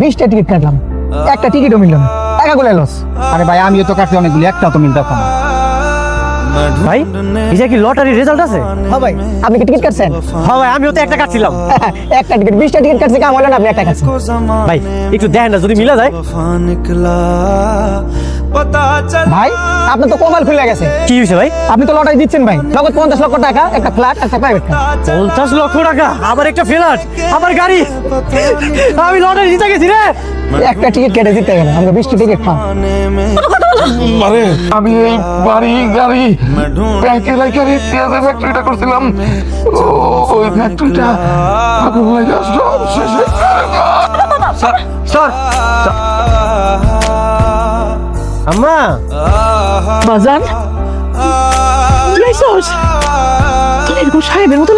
20টা ticket কাটলাম, একটা টিকিটও মিলল না, টাকা গুলো লস। আরে ভাই আমিও তো কাটছি অনেকগুলি, একটা তো মিলতে না। ভাই এটা কি লটারির রেজাল্ট আছে? হ্যাঁ ভাই, আপনি কি টিকিট কাটছেন? হ্যাঁ ভাই আমিও তো একটা কাটছিলাম। একটা টিকিট, 20টা টিকিট কাটছে, কাম হলো না, আপনি একটা কাটছেন। ভাই একটু দেখেন না যদি মিলা যায়। ভাই আপনার তো কপাল খুলে গেছে। কি হয়েছে ভাই? আপনি তো লটারি দিচ্ছেন ভাই, নগদ 50 লক্ষ টাকা, একটা ফ্ল্যাট, একটা প্রাইভেট কার। 50 লক্ষ টাকা, আবার একটা ফ্ল্যাট, আবার গাড়ি। আমি লটারি জিতে গেছি রে। একটা টিকিট কেটে জিতে গেল, আমরা 20টা টিকিট পাম। আরে আমি এই বাড়ি গাড়ি ব্যাংকে রেখে পেঁয়াজের ফ্যাক্টরিটা করছিলাম, ওই ফ্যাক্টরিটা আগুন লেগে সব শেষ হয়ে গেল। স্যার আম্মা বাজান, তুই এরকম সাহেবের মতো